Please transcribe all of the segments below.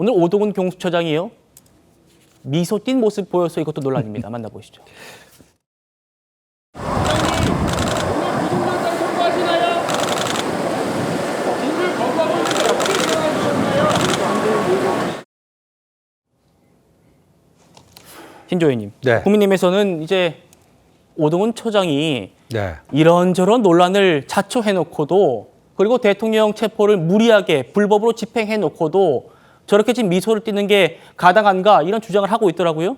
오늘 오동훈 공수처장이요. 미소 띈 모습 보여서 이것도 논란입니다. 만나보시죠. 신조혜님, 네. 국민의힘에서는 이제 오동훈 처장이 네. 이런저런 논란을 자초해놓고도 그리고 대통령 체포를 무리하게 불법으로 집행해놓고도 저렇게 지금 미소를 띠는 게 가당한가 이런 주장을 하고 있더라고요.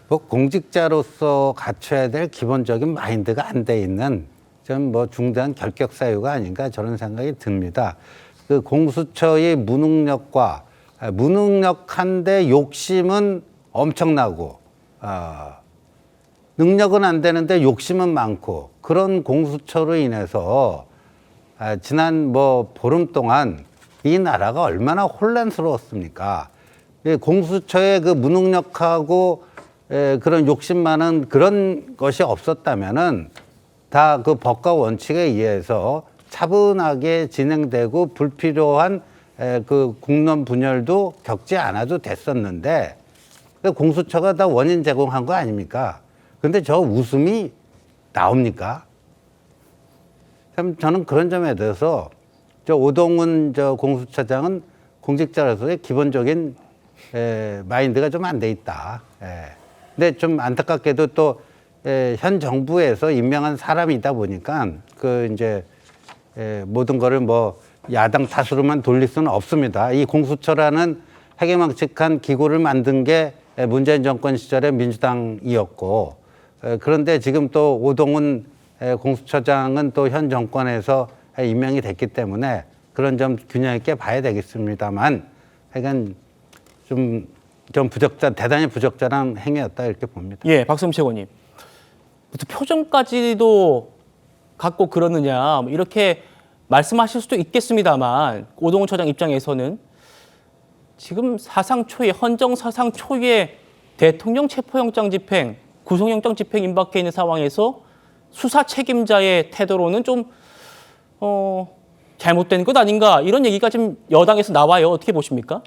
뭐 공직자로서 갖춰야 될 기본적인 마인드가 안 돼 있는 좀 뭐 중대한 결격 사유가 아닌가 저런 생각이 듭니다. 그 공수처의 무능력과 무능력한데 욕심은 엄청나고 능력은 안 되는데 욕심은 많고 그런 공수처로 인해서 지난 뭐 보름 동안 이 나라가 얼마나 혼란스러웠습니까? 공수처의 그 무능력하고 그런 욕심 많은 그런 것이 없었다면은 다 그 법과 원칙에 의해서 차분하게 진행되고 불필요한 그 국론 분열도 겪지 않아도 됐었는데 공수처가 다 원인 제공한 거 아닙니까? 근데 저 웃음이 나옵니까? 참 저는 그런 점에 대해서 저 오동훈 저 공수처장은 공직자로서의 기본적인 마인드가 좀 안 돼 있다. 근데 좀 안타깝게도 또 현 정부에서 임명한 사람이다 보니까 그 이제 모든 거를 뭐 야당 탓으로만 돌릴 수는 없습니다. 이 공수처라는 해괴망측한 기구를 만든 게 문재인 정권 시절에 민주당이었고 그런데 지금 또 오동훈 공수처장은 또 현 정권에서 임명이 됐기 때문에 그런 점 균형 있게 봐야 되겠습니다만 하여간 좀 대단히 부적절한 행위였다 이렇게 봅니다. 예, 박수홍 최고님. 무슨 표정까지도 갖고 그러느냐 뭐 이렇게 말씀하실 수도 있겠습니다만 오동훈 처장 입장에서는 지금 사상 초유의 헌정 사상 초유의 대통령 체포영장 집행, 구속영장 집행 임박해 있는 상황에서 수사 책임자의 태도로는 좀 잘못된 것 아닌가 이런 얘기가 지금 여당에서 나와요. 어떻게 보십니까?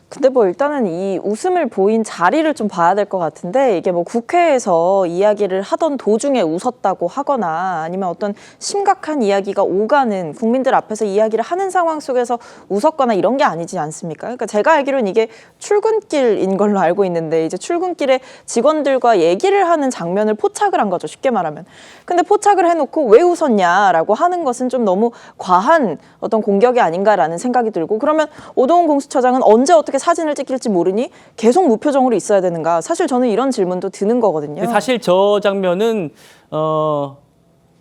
근데 뭐 일단은 이 웃음을 보인 자리를 좀 봐야 될 것 같은데 이게 뭐 국회에서 이야기를 하던 도중에 웃었다고 하거나 아니면 어떤 심각한 이야기가 오가는 국민들 앞에서 이야기를 하는 상황 속에서 웃었거나 이런 게 아니지 않습니까? 그러니까 제가 알기로는 이게 출근길인 걸로 알고 있는데 이제 출근길에 직원들과 얘기를 하는 장면을 포착을 한 거죠. 쉽게 말하면. 근데 포착을 해놓고 왜 웃었냐라고 하는 것은 좀 너무 과한 어떤 공격이 아닌가라는 생각이 들고 그러면 오동훈 공수처장은 언제 어떻게 사진을 찍힐지 모르니 계속 무표정으로 있어야 되는가? 사실 저는 이런 질문도 드는 거거든요. 사실 저 장면은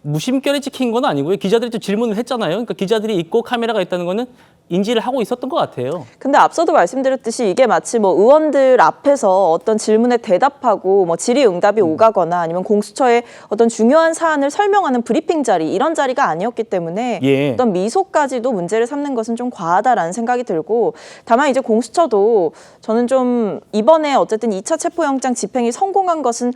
무심결에 찍힌 건 아니고요. 기자들이 좀 질문을 했잖아요. 그러니까 기자들이 있고 카메라가 있다는 거는 인지를 하고 있었던 것 같아요. 근데 앞서도 말씀드렸듯이 이게 마치 뭐 의원들 앞에서 어떤 질문에 대답하고 뭐 질의응답이 오가거나 아니면 공수처의 어떤 중요한 사안을 설명하는 브리핑 자리 이런 자리가 아니었기 때문에 예. 어떤 미소까지도 문제를 삼는 것은 좀 과하다라는 생각이 들고 다만 이제 공수처도 저는 좀 이번에 어쨌든 2차 체포영장 집행이 성공한 것은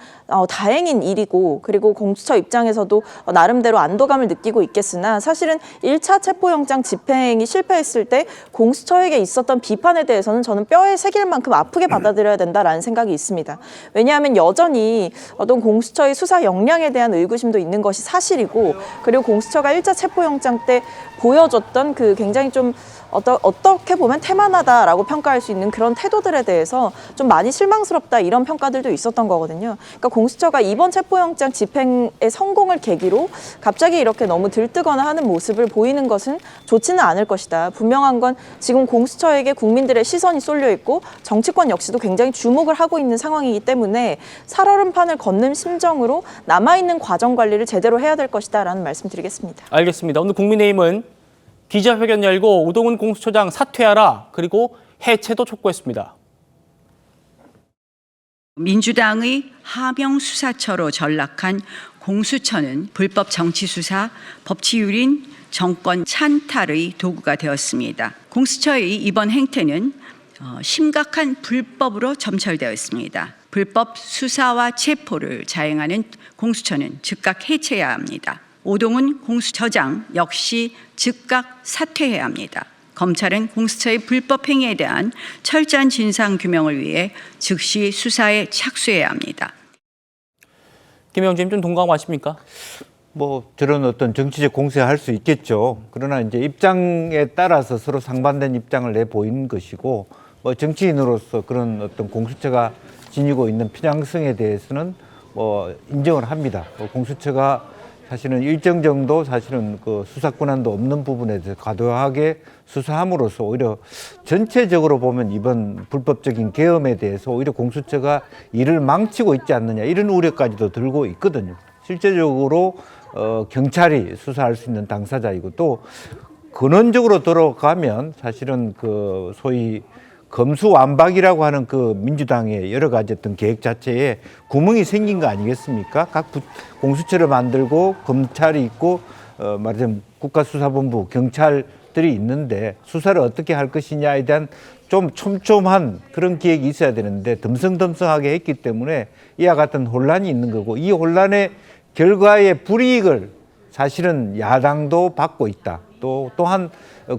다행인 일이고 그리고 공수처 입장에서도 나름대로 안도감을 느끼고 있겠으나 사실은 1차 체포영장 집행이 실패했을 때 공수처에게 있었던 비판에 대해서는 저는 뼈에 새길 만큼 아프게 받아들여야 된다라는 생각이 있습니다. 왜냐하면 여전히 어떤 공수처의 수사 역량에 대한 의구심도 있는 것이 사실이고 그리고 공수처가 1차 체포영장 때 보여줬던 그 굉장히 좀 어떻게 보면 태만하다라고 평가할 수 있는 그런 태도들에 대해서 좀 많이 실망스럽다 이런 평가들도 있었던 거거든요. 그러니까 공수처가 이번 체포영장 집행의 성공을 계기로 갑자기 이렇게 너무 들뜨거나 하는 모습을 보이는 것은 좋지는 않을 것이다. 분명한 건 지금 공수처에게 국민들의 시선이 쏠려 있고 정치권 역시도 굉장히 주목을 하고 있는 상황이기 때문에 살얼음판을 걷는 심정으로 남아있는 과정 관리를 제대로 해야 될 것이다라는 말씀드리겠습니다. 알겠습니다. 오늘 국민의힘은 기자회견 열고 오동훈 공수처장 사퇴하라 그리고 해체도 촉구했습니다. 민주당의 하명 수사처로 전락한 공수처는 불법 정치수사, 법치유린, 정권 찬탈의 도구가 되었습니다. 공수처의 이번 행태는 심각한 불법으로 점철되어 있습니다. 불법 수사와 체포를 자행하는 공수처는 즉각 해체해야 합니다. 오동훈 공수처장 역시 즉각 사퇴해야 합니다. 검찰은 공수처의 불법 행위에 대한 철저한 진상 규명을 위해 즉시 수사에 착수해야 합니다. 김영진 좀 동감하십니까? 뭐 저런 어떤 정치적 공세할 수 있겠죠. 그러나 이제 입장에 따라서 서로 상반된 입장을 내 보이는 것이고, 뭐 정치인으로서 그런 어떤 공수처가 지니고 있는 편향성에 대해서는 뭐 인정을 합니다. 공수처가 사실은 일정 정도 사실은 그 수사 권한도 없는 부분에 대해서 과도하게 수사함으로써 오히려 전체적으로 보면 이번 불법적인 계엄에 대해서 오히려 공수처가 일을 망치고 있지 않느냐 이런 우려까지도 들고 있거든요. 실제적으로 경찰이 수사할 수 있는 당사자이고 또 근원적으로 들어가면 사실은 그 소위 검수완박이라고 하는 그 민주당의 여러 가지 어떤 계획 자체에 구멍이 생긴 거 아니겠습니까? 각 공수처를 만들고 검찰이 있고 말하자면 국가수사본부, 경찰들이 있는데 수사를 어떻게 할 것이냐에 대한 좀 촘촘한 그런 계획이 있어야 되는데 덤성덤성하게 했기 때문에 이와 같은 혼란이 있는 거고 이 혼란의 결과의 불이익을 사실은 야당도 받고 있다. 또한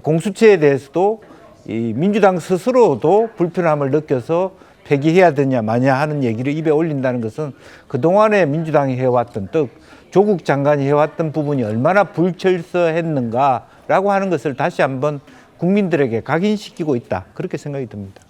공수처에 대해서도 이 민주당 스스로도 불편함을 느껴서 폐기해야 되냐 마냐 하는 얘기를 입에 올린다는 것은 그동안에 민주당이 해왔던 또 조국 장관이 해왔던 부분이 얼마나 불철저했는가라고 하는 것을 다시 한번 국민들에게 각인시키고 있다. 그렇게 생각이 듭니다.